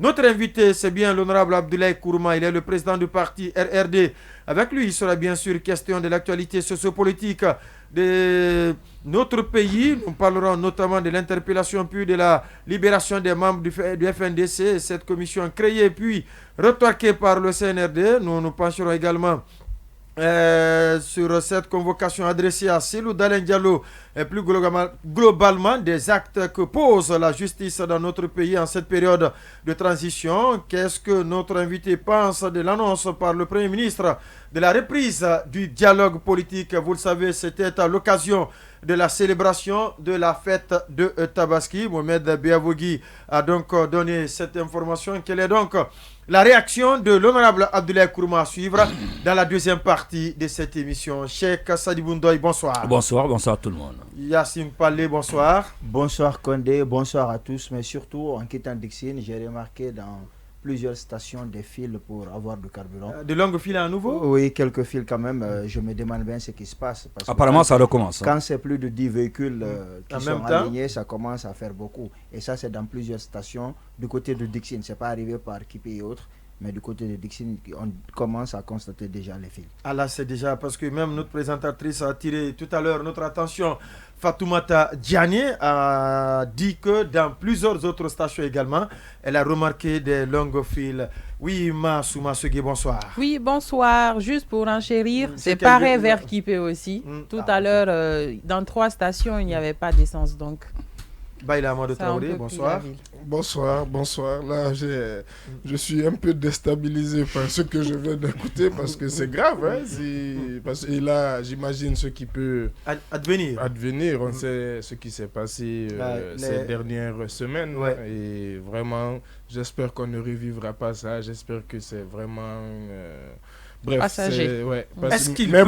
Notre invité, c'est bien l'honorable Abdoulaye Kourma. Il est le président du parti RRD. Avec lui, il sera bien sûr question de l'actualité sociopolitique de notre pays. Nous parlerons notamment de l'interpellation puis de la libération des membres du FNDC, cette commission créée puis retorquée par le CNRD. Nous pencherons également sur cette convocation adressée à Silou Dalen Diallo et plus globalement des actes que pose la justice dans notre pays en cette période de transition. Qu'est-ce que notre invité pense de l'annonce par le Premier ministre de la reprise du dialogue politique? Vous le savez, c'était à l'occasion de la célébration de la fête de Tabaski. Mohamed Biavogui a donc donné cette information. Quelle est donc la réaction de l'honorable Abdoulaye Kourma à suivre dans la deuxième partie de cette émission? Cheikh Sadibou Ndoye, bonsoir. Bonsoir tout le monde. Yassine Palé, bonsoir. Bonsoir Condé, bonsoir à tous, mais surtout en quittant Dixine, j'ai remarqué dans plusieurs stations des files pour avoir du carburant. De longues files à nouveau? Oui, quelques files quand même. Je me demande bien ce qui se passe. Parce apparemment, ça recommence. Quand c'est plus de 10 véhicules qui sont alignés, ça commence à faire beaucoup. Et ça, c'est dans plusieurs stations du côté de Dixine. Ce n'est pas arrivé par Kipé et autres. Mais du côté de Dixine, on commence à constater déjà les files. Ah là, c'est déjà parce que même notre présentatrice a attiré tout à l'heure notre attention. Fatoumata Diané a dit que dans plusieurs autres stations également, elle a remarqué des longues files. Oui, Massouma Segui, bonsoir. Oui, bonsoir. Juste pour enchérir, c'est pareil vers Kipé aussi. Tout à l'heure, dans 3 stations, il n'y avait pas d'essence. Donc, Baïla Amadou Traoré, bonsoir. Bonsoir. Là, je suis un peu déstabilisé par ce que je viens d'écouter parce que c'est grave. Et là, j'imagine ce qui peut advenir. On sait ce qui s'est passé ces dernières semaines. Ouais. Et vraiment, j'espère qu'on ne revivra pas ça. J'espère que c'est vraiment... bref, passager. Est-ce qu'il peut,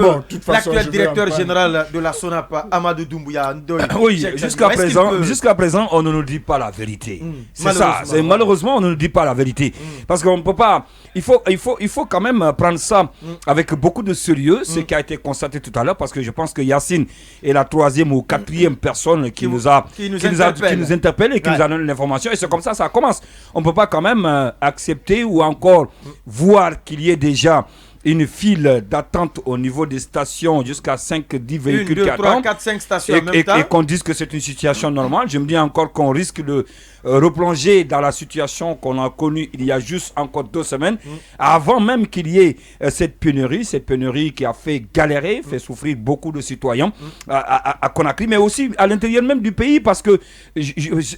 l'actuel directeur général de la SONAP, Amadou Doumbouya, oui, jusqu'à présent, on ne nous dit pas la vérité. C'est ça, malheureusement, on ne nous dit pas la vérité. Parce qu'on ne peut pas, il faut quand même prendre ça avec beaucoup de sérieux, ce qui a été constaté tout à l'heure, parce que je pense que Yacine est la 3e ou 4e personne qui nous interpelle et qui nous a donné l'information. Et c'est comme ça commence. On ne peut pas quand même accepter ou encore voir qu'il y ait déjà une file d'attente au niveau des stations jusqu'à 5-10 véhicules qui attendent. 4, 5 stations en même temps. Et qu'on dise que c'est une situation normale. Je me dis encore qu'on risque de replonger dans la situation qu'on a connue il y a juste encore 2 semaines, avant même qu'il y ait cette pénurie qui a fait galérer, fait souffrir beaucoup de citoyens à Conakry, mais aussi à l'intérieur même du pays, parce que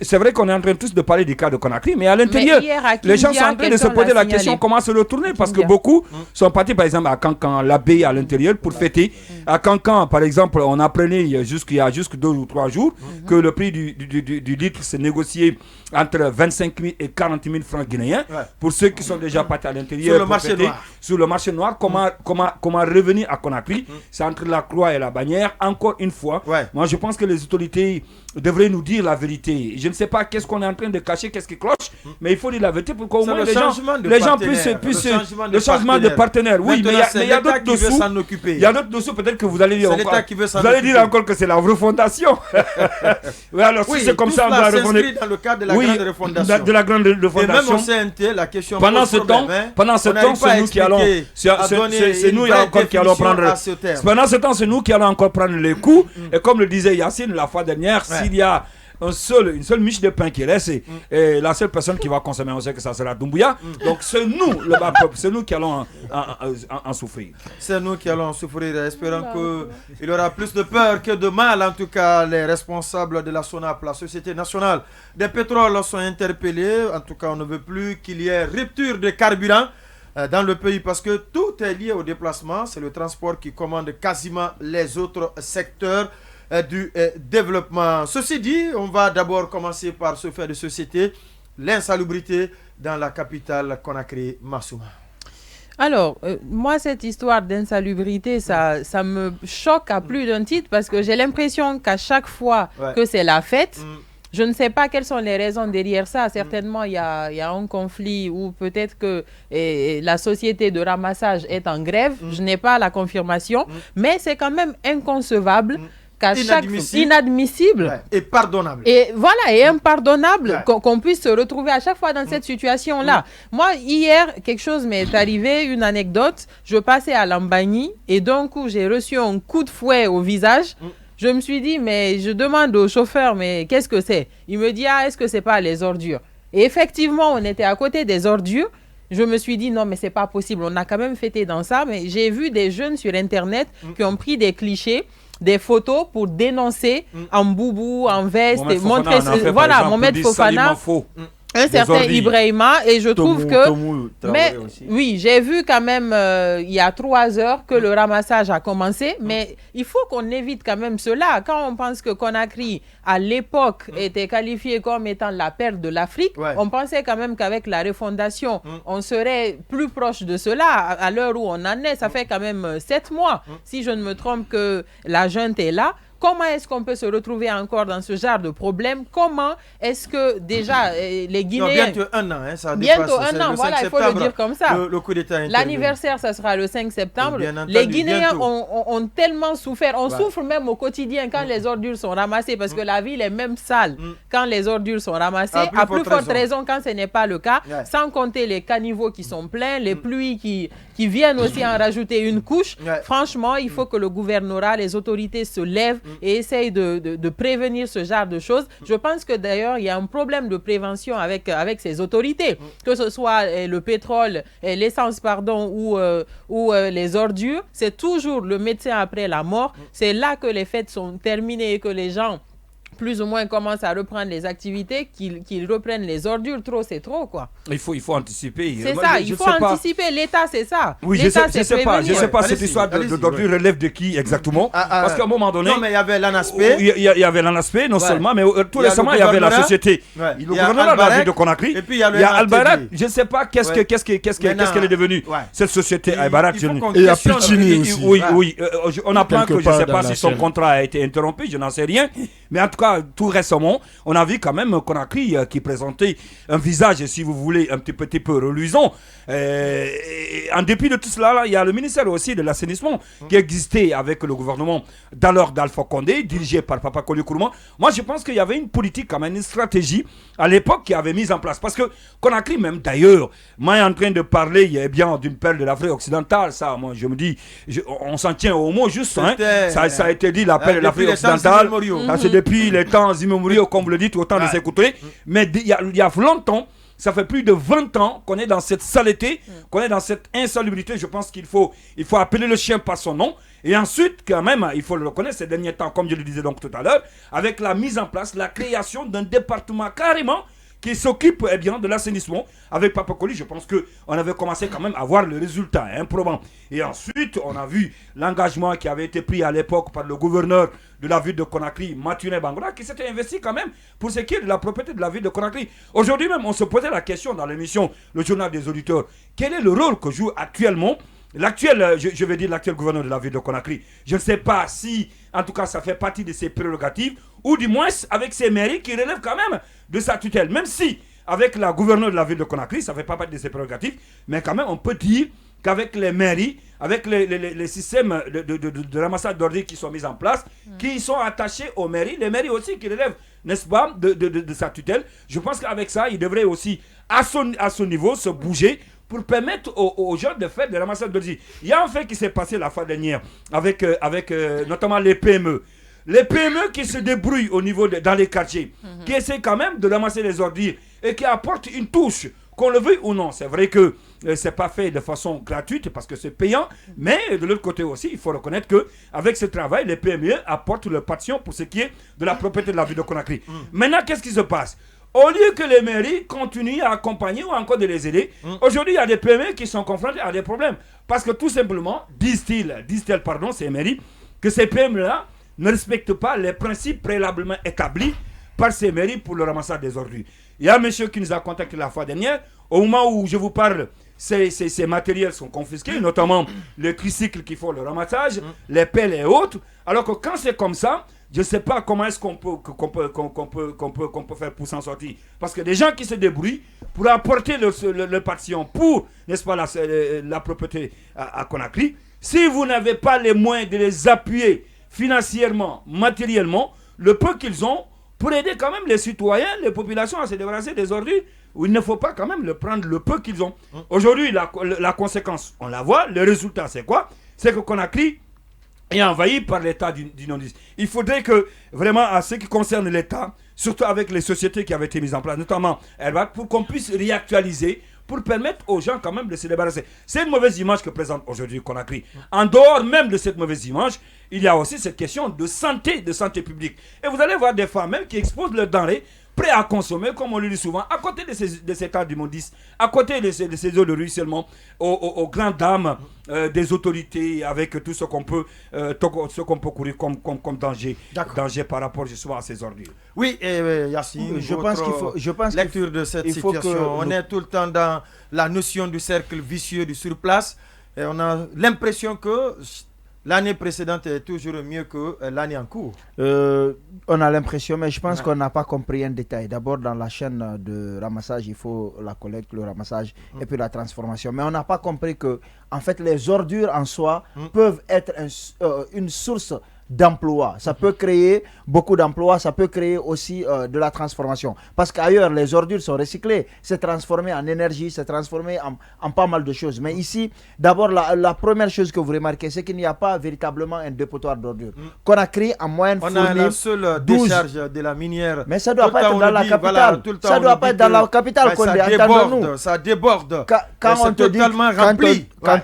c'est vrai qu'on est en train tous de parler du cas de Conakry, mais à l'intérieur, les gens sont en train de se poser la question comment se retourner, parce que beaucoup sont partis par exemple à Cancan, l'abbé à l'intérieur pour fêter. À Cancan, par exemple, on apprenait il y a jusque 2 ou 3 jours que le prix du litre s'est négocié entre 25 000 et 40 000 francs guinéens. Pour ceux qui sont déjà partis à l'intérieur sur le marché noir, comment revenir à Conakry. C'est entre la Croix et la Bannière. Encore une fois, moi je pense que les autorités devraient nous dire la vérité. Je ne sais pas qu'est-ce qu'on est en train de cacher, qu'est-ce qui cloche, mais il faut dire la vérité pour qu'au moins les gens puissent le changement de partenaire. Oui, mais il y a d'autres dessous. Il y a d'autres dessous, peut-être que vous allez dire encore. Vous allez dire encore que c'est la refondation. Oui, alors si c'est comme ça, on doit revenir dans le cadre de la grande refondation. De la grande refondation. Et même au CNT, la question pendant ce temps, c'est nous qui allons. C'est nous encore qui allons prendre. Pendant ce temps, c'est nous qui allons encore prendre les coups. Et comme le disait Yacine la fois dernière, s'il y a une seule miche de pain qui reste, et la seule personne qui va consommer, on sait que ça sera Doumbouya. Donc c'est nous, le bas peuple, c'est nous qui allons en souffrir. C'est nous qui allons en souffrir, espérant qu'il y aura plus de peur que de mal. En tout cas, les responsables de la SONAP, la Société nationale des pétroles, sont interpellés. En tout cas, on ne veut plus qu'il y ait rupture de carburant dans le pays, parce que tout est lié au déplacement. C'est le transport qui commande quasiment les autres secteurs du développement. Ceci dit, on va d'abord commencer par ce fait de société, l'insalubrité dans la capitale Conakry. Massouma. Alors, moi, cette histoire d'insalubrité, ça me choque à plus d'un titre, parce que j'ai l'impression qu'à chaque fois que c'est la fête, je ne sais pas quelles sont les raisons derrière ça. Certainement, il y a un conflit, ou peut-être que la société de ramassage est en grève. Je n'ai pas la confirmation, mais c'est quand même inconcevable inadmissible et pardonnable. Et voilà, et impardonnable qu'on puisse se retrouver à chaque fois dans cette situation-là. Moi, hier, quelque chose m'est arrivé, une anecdote. Je passais à Lambagny et d'un coup, j'ai reçu un coup de fouet au visage. Je me suis dit, mais je demande au chauffeur, mais qu'est-ce que c'est? Il me dit, est-ce que c'est pas les ordures? Et effectivement, on était à côté des ordures. Je me suis dit, non, mais c'est pas possible. On a quand même fêté dans ça. Mais j'ai vu des jeunes sur Internet qui ont pris des clichés, des photos pour dénoncer en boubou, en veste, et montrer, voilà, Mohamed Fofana, un certain Ibrahima, et je trouve que, mais oui, j'ai vu quand même il y a 3 heures que le ramassage a commencé, mais il faut qu'on évite quand même cela. Quand on pense que Conakry à l'époque était qualifié comme étant la perle de l'Afrique, on pensait quand même qu'avec la refondation on serait plus proche de cela. À l'heure où on en est, ça fait quand même 7 mois, si je ne me trompe, que la junte est là. Comment est-ce qu'on peut se retrouver encore dans ce genre de problème? Comment est-ce que déjà les Guinéens... bientôt 1 an, ça bientôt 1 an, voilà, il faut le dire comme ça. Le coup d'État l'anniversaire, ça sera le 5 septembre. Les Guinéens ont tellement souffert. On souffre même au quotidien quand les ordures sont ramassées, parce que la ville est même sale quand les ordures sont ramassées. À plus forte raison quand ce n'est pas le cas. Sans compter les caniveaux qui sont pleins, les pluies qui viennent aussi en rajouter une couche. Franchement, il faut que le gouvernorat, les autorités se lèvent et essaye de prévenir ce genre de choses. Je pense que d'ailleurs, il y a un problème de prévention avec ces autorités, que ce soit le pétrole, l'essence, pardon, ou les ordures. C'est toujours le médecin après la mort. C'est là que les fêtes sont terminées et que les gens plus ou moins commencent à reprendre les activités, qu'ils reprennent les ordures. Trop, c'est trop, quoi. Il faut anticiper. C'est ça, il faut anticiper. L'État, c'est ça. Oui, je sais pas cette histoire d'ordures relève de qui exactement. Parce qu'à un moment donné... Non, mais il y avait l'ANASP. Il y avait l'ANASP, non seulement, mais tout récemment, il y avait la société. Le gouvernement de la ville de Conakry. Et puis il y a Al-Barak. Je ne sais pas qu'est-ce qu'elle est devenue, cette société Al-Barak. Et il y a Pichini aussi. Oui. On apprend que je ne sais pas si son contrat a été interrompu, je n'en sais rien. Mais en tout cas, tout récemment, on a vu quand même Conakry qui présentait un visage, si vous voulez, un petit peu reluisant. En dépit de tout cela, là, il y a le ministère aussi de l'assainissement qui existait avec le gouvernement d'alors d'Alpha Condé, dirigé par Papa Koli Kourouma. Moi, je pense qu'il y avait une politique, quand même, une stratégie à l'époque qui avait mise en place. Parce que Conakry, même d'ailleurs, moi, en train de parler bien d'une perle de l'Afrique occidentale, ça, moi, je me dis, on s'en tient au mot juste. Hein, ça a été dit, la perle de l'Afrique occidentale. C'est depuis les temps immémoriaux, comme vous le dites, autant de s'écouter. Mais il y a longtemps, ça fait plus de 20 ans qu'on est dans cette saleté, qu'on est dans cette insalubrité. Je pense qu'il faut appeler le chien par son nom. Et ensuite, quand même, il faut le reconnaître, ces derniers temps, comme je le disais donc tout à l'heure, avec la mise en place, la création d'un département carrément qui s'occupe de l'assainissement. Avec Papa Koli, je pense qu'on avait commencé quand même à voir le résultat probant. Et ensuite, on a vu l'engagement qui avait été pris à l'époque par le gouverneur de la ville de Conakry, Mathurin Bangoura, qui s'était investi quand même pour ce qui est de la propriété de la ville de Conakry. Aujourd'hui même, on se posait la question dans l'émission Le Journal des Auditeurs, quel est le rôle que joue actuellement l'actuel, je vais dire l'actuel gouverneur de la ville de Conakry. Je ne sais pas si, en tout cas, ça fait partie de ses prérogatives, ou du moins avec ses mairies qui relèvent quand même de sa tutelle. Même si, avec la gouverneure de la ville de Conakry, ça ne fait pas partie de ses prérogatives, mais quand même, on peut dire qu'avec les mairies, avec les systèmes de ramassage d'ordures qui sont mis en place, qui sont attachés aux mairies, les mairies aussi qui relèvent, n'est-ce pas, de sa tutelle, je pense qu'avec ça, il devrait aussi, à son niveau, se bouger pour permettre aux gens de faire des ramassages d'ordures. Il y a un fait qui s'est passé la fois dernière avec notamment les PME. Les PME qui se débrouillent au niveau dans les quartiers, qui essaient quand même de ramasser les ordures et qui apportent une touche, qu'on le veuille ou non. C'est vrai que c'est pas fait de façon gratuite parce que c'est payant, mais de l'autre côté aussi, il faut reconnaître qu'avec ce travail, les PME apportent leur passion pour ce qui est de la propriété de la ville de Conakry. Maintenant, qu'est-ce qui se passe? Au lieu que les mairies continuent à accompagner ou encore de les aider, aujourd'hui, il y a des PME qui sont confrontés à des problèmes. Parce que tout simplement, disent-elles, ces mairies, que ces PME-là ne respectent pas les principes préalablement établis par ces mairies pour le ramassage des ordures. Il y a un monsieur qui nous a contacté la fois dernière. Au moment où je vous parle, ces matériels sont confisqués, notamment les tricycles qui font le ramassage, les pelles et autres. Alors que quand c'est comme ça, je ne sais pas comment est-ce qu'on peut faire pour s'en sortir. Parce que des gens qui se débrouillent pour apporter le passion pour, n'est-ce pas, la propriété à Conakry, si vous n'avez pas les moyens de les appuyer financièrement, matériellement, le peu qu'ils ont pour aider quand même les citoyens, les populations à se débarrasser des ordures, où il ne faut pas quand même le prendre le peu qu'ils ont. Aujourd'hui, la conséquence, on la voit, le résultat c'est quoi? C'est que Conakry est envahi par l'état d'inondisme. Il faudrait que, vraiment, à ce qui concerne l'état, surtout avec les sociétés qui avaient été mises en place, notamment Herbat, pour qu'on puisse réactualiser, pour permettre aux gens quand même de se débarrasser. C'est une mauvaise image que présente aujourd'hui Conakry. En dehors même de cette mauvaise image, il y a aussi cette question de santé publique. Et vous allez voir des femmes même qui exposent leurs denrées, prêts à consommer, comme on le dit souvent, à côté de ces cas d'immondices, à côté de ces eaux de ruissellement, aux grandes dames des autorités, avec tout ce qu'on peut courir comme danger par rapport justement à ces ordures. Oui, Yassine, je pense lecture de cette situation. On est tout le temps dans la notion du cercle vicieux du surplace, et on a l'impression que l'année précédente est toujours mieux que l'année en cours. On a l'impression, mais je pense qu'on n'a pas compris un détail. D'abord, dans la chaîne de ramassage, il faut la collecte, le ramassage et puis la transformation. Mais on n'a pas compris que, en fait, les ordures en soi peuvent être une source d'emploi. Ça peut créer beaucoup d'emplois, ça peut créer aussi de la transformation. Parce qu'ailleurs, les ordures sont recyclées, c'est transformé en énergie, c'est transformé en pas mal de choses. Mais ici, d'abord, la première chose que vous remarquez, c'est qu'il n'y a pas véritablement un dépotoir d'ordures. Conakry, en moyenne, on a la seule décharge de la minière. Mais ça ne doit pas être dans la capitale. Ça ne doit pas être dans la capitale qu'on est. Ça déborde. Quand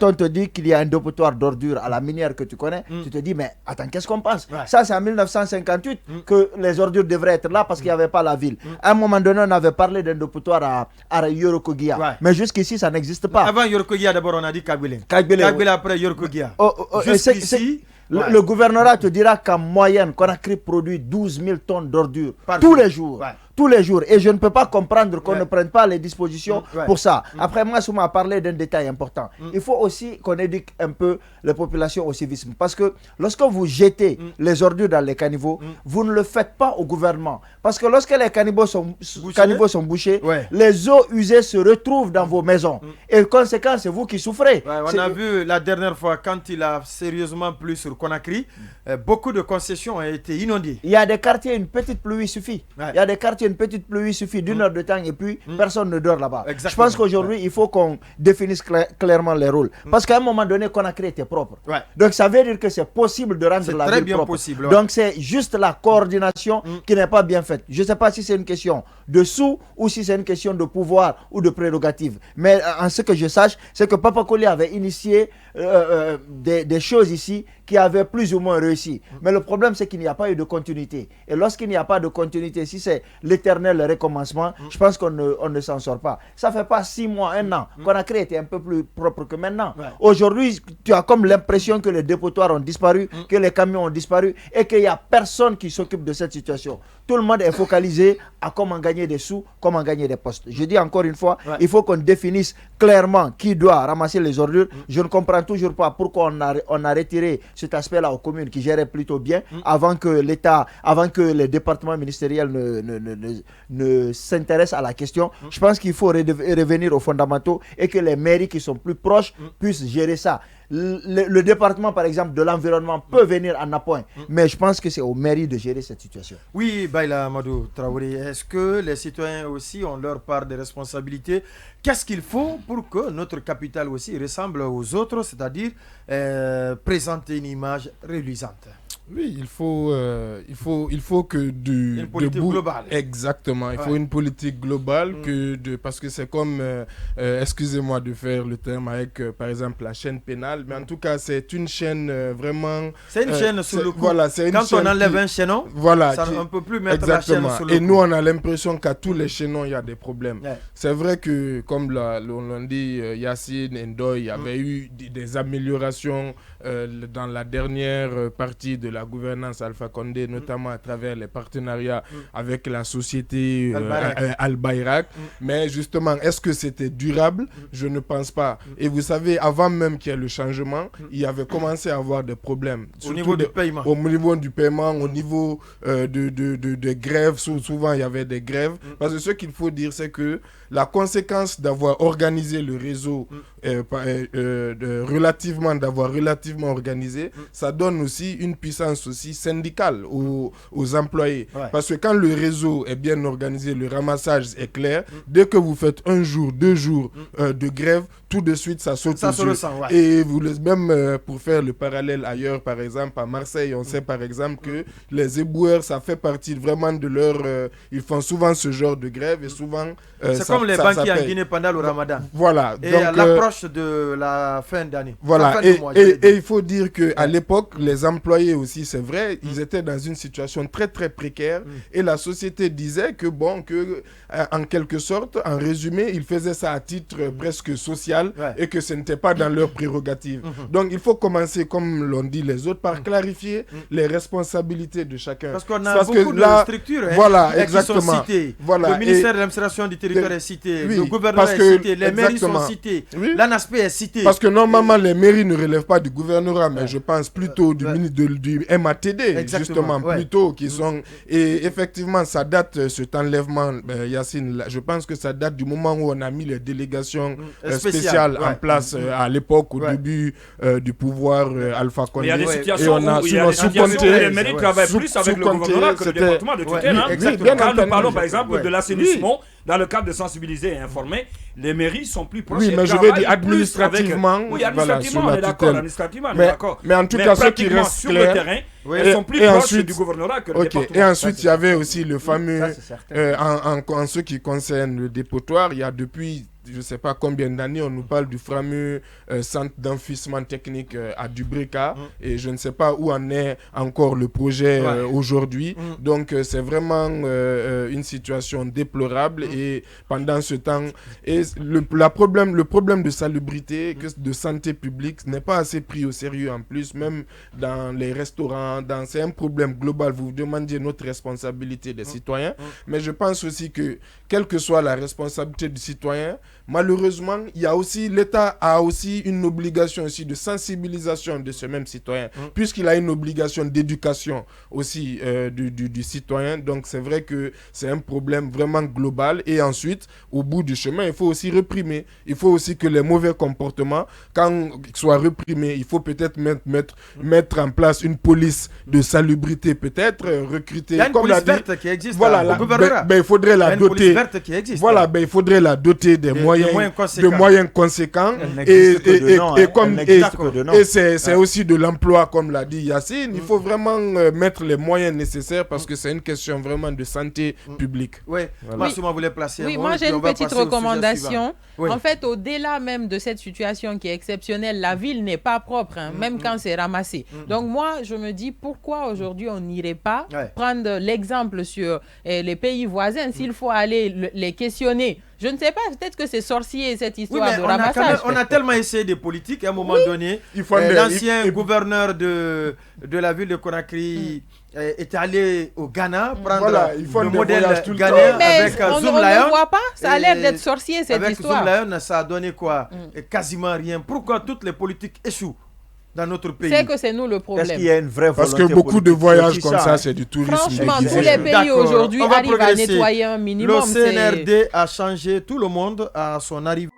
on te dit qu'il y a un dépotoir d'ordures à la minière que tu connais, tu te dis, mais attends, qu'est-ce qu'on passe? Ça, c'est en 1958 que les ordures devraient être là parce qu'il n'y avait pas la ville. À un moment donné, on avait parlé d'un dépotoir à Yorokogia. Mais jusqu'ici, ça n'existe pas. Avant Yorokogia, d'abord, on a dit Kagbele. Kagbele après Yorokogia. Jusqu'ici, le gouvernorat te dira qu'en moyenne, Conakry produit 12 000 tonnes d'ordures tous les jours. Tous les jours. Et je ne peux pas comprendre qu'on ne prenne pas les dispositions pour ça. Après, moi, Souma a parlé d'un détail important. Il faut aussi qu'on éduque un peu les populations au civisme. Parce que lorsque vous jetez les ordures dans les caniveaux, vous ne le faites pas au gouvernement. Parce que lorsque les caniveaux sont bouchés, les eaux usées se retrouvent dans vos maisons. Et conséquent, c'est vous qui souffrez. On a vu la dernière fois, quand il a sérieusement plu sur Conakry, beaucoup de concessions ont été inondées. Il y a des quartiers, une petite pluie suffit. Il y a des quartiers, une petite pluie suffit d'une heure de temps et puis personne ne dort là-bas. Je pense qu'aujourd'hui, il faut qu'on définisse clairement les rôles. Parce qu'à un moment donné, Conakry était propre. Donc ça veut dire que c'est possible de rendre la ville propre. Possible, donc c'est juste la coordination qui n'est pas bien faite. Je ne sais pas si c'est une question de sous ou si c'est une question de pouvoir ou de prérogative. Mais en ce que je sache, c'est que Papa Koli avait initié des choses ici qui avaient plus ou moins réussi. Mais le problème, c'est qu'il n'y a pas eu de continuité. Et lorsqu'il n'y a pas de continuité, si c'est l'éternel recommencement, je pense qu'on ne s'en sort pas. Ça ne fait pas 6 mois, 1 an. Conakry était un peu plus propre que maintenant. Aujourd'hui, tu as comme l'impression que les dépotoirs ont disparu, que les camions ont disparu et qu'il n'y a personne qui s'occupe de cette situation. Tout le monde est focalisé à comment gagner des sous, comment gagner des postes. Je dis encore une fois, il faut qu'on définisse clairement qui doit ramasser les ordures. Je ne comprends toujours pas pourquoi on a retiré cet aspect-là aux communes qui géraient plutôt bien avant que l'État, avant que les départements ministériels ne s'intéressent à la question. Je pense qu'il faut revenir aux fondamentaux et que les mairies qui sont plus proches puissent gérer ça. Le département, par exemple, de l'environnement peut venir en appoint, mais je pense que c'est aux mairies de gérer cette situation. Oui, Baïla Amadou Traoré, est-ce que les citoyens aussi ont leur part de responsabilité? Qu'est-ce qu'il faut pour que notre capitale aussi ressemble aux autres, c'est-à-dire présenter une image reluisante? Oui, il faut que une politique globale. Exactement, il faut une politique globale parce que c'est comme, excusez-moi de faire le terme avec, par exemple, la chaîne pénale, mais en tout cas, c'est une chaîne vraiment... C'est une chaîne sur le coup. Voilà, quand on enlève un chaînon, on ne peut plus mettre la chaîne sur le coup. Et nous, on a l'impression qu'à tous les chaînons, il y a des problèmes. C'est vrai que, comme l'on dit, Yassine et Ndoye, il y avait eu des améliorations dans la dernière partie de la gouvernance Alpha Condé, notamment à travers les partenariats avec la société Al-Bayrak. Mais justement, est-ce que c'était durable? Je ne pense pas. Et vous savez, avant même qu'il y ait le changement changement, il y avait commencé à avoir des problèmes. Au niveau du paiement. Au niveau du paiement, au niveau de grèves, souvent il y avait des grèves. Parce que ce qu'il faut dire, c'est que la conséquence d'avoir organisé le réseau, d'avoir relativement organisé, ça donne aussi une puissance aussi syndicale aux employés. Ouais. Parce que quand le réseau est bien organisé, le ramassage est clair, dès que vous faites 1 jour, 2 jours de grève, tout de suite ça saute aux yeux. Ouais. Et même pour faire le parallèle ailleurs, par exemple à Marseille, on sait par exemple que les éboueurs, ça fait partie vraiment de leur... ils font souvent ce genre de grève et souvent... c'est comme les banquiers en Guinée pendant le Ramadan. Voilà. Et à l'approche de la fin d'année. Voilà. Et il faut dire qu'à l'époque, les employés aussi, c'est vrai, ils étaient dans une situation très très précaire et la société disait que en quelque sorte, en résumé, ils faisaient ça à titre presque social et que ce n'était pas dans leurs prérogatives. Donc il faut commencer, comme l'ont dit les autres, par clarifier les responsabilités de chacun. Parce qu'on a beaucoup de structures qui sont citées. Le ministère de l'administration du territoire est cité, le gouvernement est cité, les mairies sont citées, l'ANASP est cité. Parce que normalement, les mairies ne relèvent pas du gouvernorat, mais je pense plutôt du MATD, justement, plutôt, qui sont... Et effectivement, ça date, cet enlèvement, Yacine, je pense que ça date du moment où on a mis les délégations spéciales en place à l'époque, au début du pouvoir Alpha Condé. Il y a des situations où les mairies travaillent plus avec le gouvernorat que le département de tutelle. Quand nous parlons par exemple de l'assainissement, dans le cadre de sensibiliser et informer, les mairies sont plus proches. Oui, mais je veux dire administrativement. Oui, administrativement, on est d'accord. Mais en tout cas, ce qui reste sur le terrain, elles sont plus proches du gouvernorat que le département. Et ensuite, il y avait aussi le fameux, en ce qui concerne le dépotoir, il y a depuis... je ne sais pas combien d'années, on nous parle du fameux centre d'enfouissement technique à Dubreka et je ne sais pas où en est encore le projet aujourd'hui. Donc c'est vraiment une situation déplorable et pendant ce temps, le problème de salubrité, de santé publique n'est pas assez pris au sérieux en plus, même dans les restaurants, c'est un problème global. Vous demandiez notre responsabilité des citoyens, mais je pense aussi que quelle que soit la responsabilité du citoyen, malheureusement, l'État a aussi une obligation aussi de sensibilisation de ce même citoyen, puisqu'il a une obligation d'éducation aussi du citoyen. Donc c'est vrai que c'est un problème vraiment global. Et ensuite, au bout du chemin, il faut aussi réprimer. Il faut aussi que les mauvais comportements, quand ils soient réprimés, il faut peut-être mettre en place une police de salubrité, peut-être recruter. Il y a une police verte qui existe. Voilà, il faudrait la doter. Voilà, il faudrait la doter des moyens conséquents et c'est aussi de l'emploi, comme l'a dit Yacine. Il faut vraiment mettre les moyens nécessaires parce que c'est une question vraiment de santé publique. Oui, moi j'ai une petite recommandation. En fait, au-delà même de cette situation qui est exceptionnelle, la ville n'est pas propre, même quand c'est ramassé. Donc moi, je me dis pourquoi aujourd'hui on n'irait pas prendre l'exemple sur les pays voisins, s'il faut aller les questionner. Je ne sais pas, peut-être que c'est sorcier cette histoire de ramassage. On a tellement essayé des politiques à un moment donné. L'ancien gouverneur de la ville de Conakry est allé au Ghana prendre le modèle ghanéen avec Zoom Lion. On ne voit pas, ça a l'air d'être sorcier cette histoire. Avec Zoom Lion, ça a donné quoi? Quasiment rien. Pourquoi toutes les politiques échouent dans notre pays? C'est que c'est nous le problème. Est-ce qu'il y a une vraie volonté? Parce que beaucoup de voyages comme ça, c'est du tourisme. Franchement, tous les pays aujourd'hui arrivent à nettoyer un minimum. Le CNRD a changé tout le monde à son arrivée.